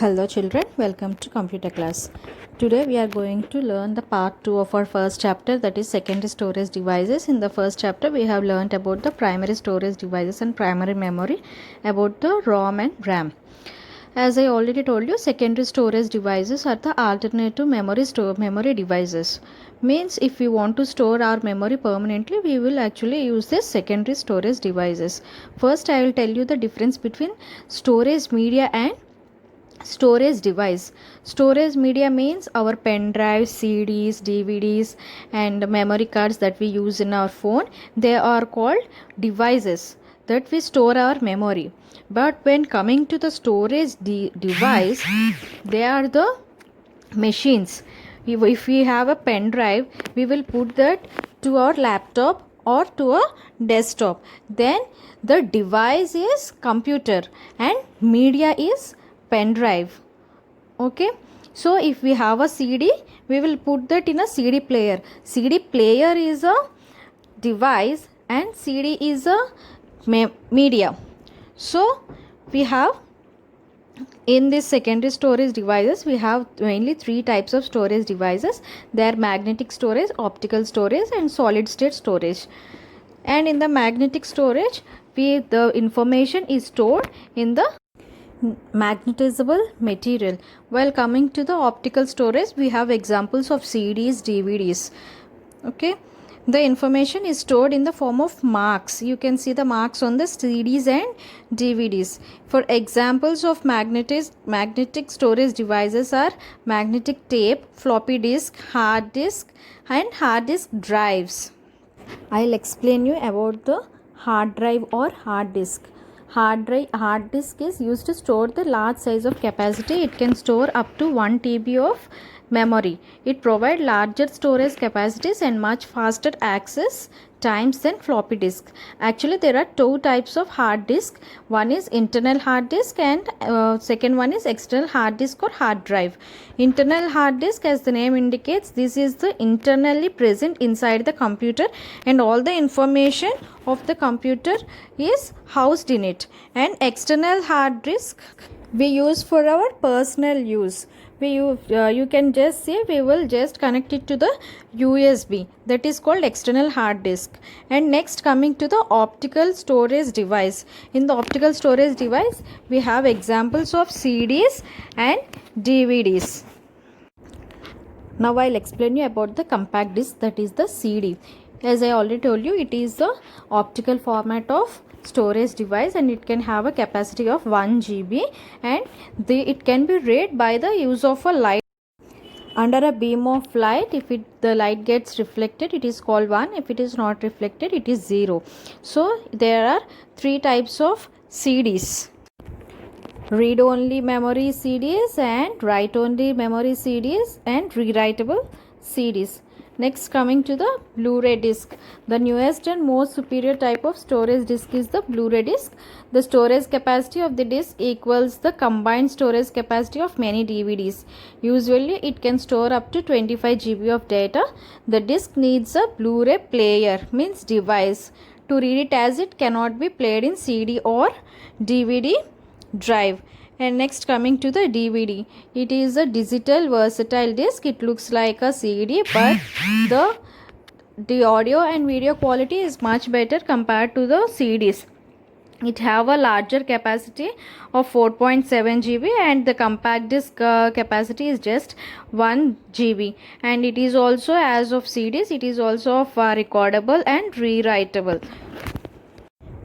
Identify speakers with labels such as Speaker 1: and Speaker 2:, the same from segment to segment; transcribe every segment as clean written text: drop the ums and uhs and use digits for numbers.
Speaker 1: Hello children, welcome to computer class. Today we are going to learn the part 2 of our first chapter, that is secondary storage devices. In the first chapter we have learned about the primary storage devices and primary memory, about the ROM and RAM. As I already told you, secondary storage devices are the alternative memory devices. Means if we want to store our memory permanently, we will actually use this secondary storage devices. First I will tell you the difference between storage media and storage device. Storage media means our pen drives, CDs, DVDs and memory cards that we use in our phone. They are called devices that we store our memory. But when coming to the storage device, they are the machines. If we have a pen drive, we will put that to our laptop or to a desktop. Then the device is computer and media is pen drive. Okay, so if we have a CD, we will put that in a CD player. CD player is a device and CD is a media. So we have in this secondary storage devices, we have mainly three types of storage devices. They are magnetic storage, optical storage and solid state storage. And in the magnetic storage, the information is stored in the magnetizable material. While coming to the optical storage, we have examples of CDs, DVDs. Okay, the information is stored in the form of marks. You can see the marks on the CDs and DVDs. For examples of magnetic storage devices are magnetic tape, floppy disk, hard disk and hard disk drives. I'll explain you about the hard drive or hard disk. Hard disk is used to store the large size of capacity. It can store up to 1 TB of memory. It provides larger storage capacities and much faster access times than floppy disk. Actually, there are two types of hard disk. One is internal hard disk and second one is external hard disk or hard drive. Internal hard disk, as the name indicates, this is the internally present inside the computer and all the information of the computer is housed in it. And external hard disk we use for our personal use. You can just see, we will just connect it to the USB, that is called external hard disk. And next, coming to the optical storage device. In the optical storage device, we have examples of CDs and DVDs. Now I'll explain you about the compact disc, that is the CD. As I already told you, it is the optical format of storage device and it can have a capacity of 1 GB and it can be read by the use of a light. Under a beam of light, if the light gets reflected, it is called 1. If it is not reflected, it is 0. So there are three types of CDs: read only memory CDs and write only memory CDs and rewritable CDs. Next, coming to the Blu-ray disc. The newest and most superior type of storage disc is the Blu-ray disc. The storage capacity of the disc equals the combined storage capacity of many DVDs. Usually, it can store up to 25 GB of data. The disc needs a Blu-ray player, means device, to read it, as it cannot be played in CD or DVD drive. And next, coming to the DVD, it is a digital versatile disc. It looks like a CD, but the audio and video quality is much better compared to the CDs. It have a larger capacity of 4.7 GB and the compact disc capacity is just 1 GB. And it is also, as of CDs, it is also of recordable and rewritable.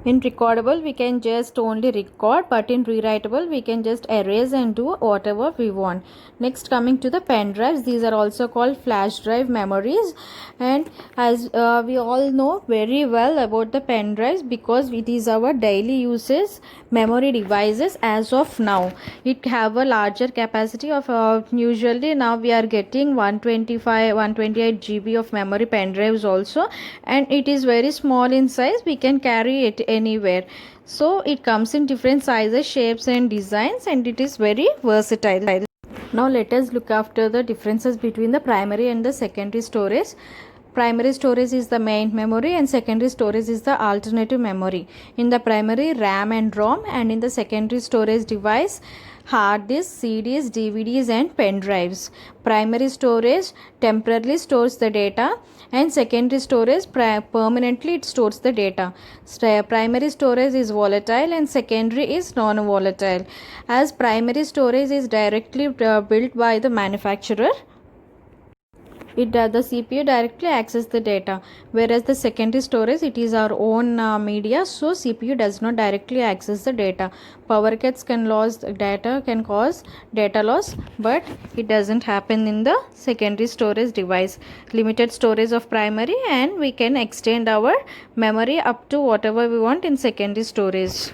Speaker 1: In recordable, we can just only record, but in rewritable, we can just erase and do whatever we want. Next, coming to the pen drives, these are also called flash drive memories. And as we all know very well about the pen drives, because it is our daily uses memory devices as of now. It have a larger capacity of usually now we are getting 128 GB of memory pen drives also, and it is very small in size. We can carry it anywhere. So it comes in different sizes, shapes and designs, and it is very versatile. Now let us look after the differences between the primary and the secondary storage. Primary storage is the main memory and secondary storage is the alternative memory. In the primary, RAM and ROM, and in the secondary storage device, hard disks, CDs, DVDs and pen drives. Primary storage temporarily stores the data and secondary storage permanently it stores the data. Primary storage is volatile and secondary is non-volatile. As primary storage is directly built by the manufacturer, the CPU directly access the data, whereas the secondary storage, it is our own media, so CPU does not directly access the data. Power cuts can cause data loss, but it doesn't happen in the secondary storage device. Limited storage of primary, and we can extend our memory up to whatever we want in secondary storage.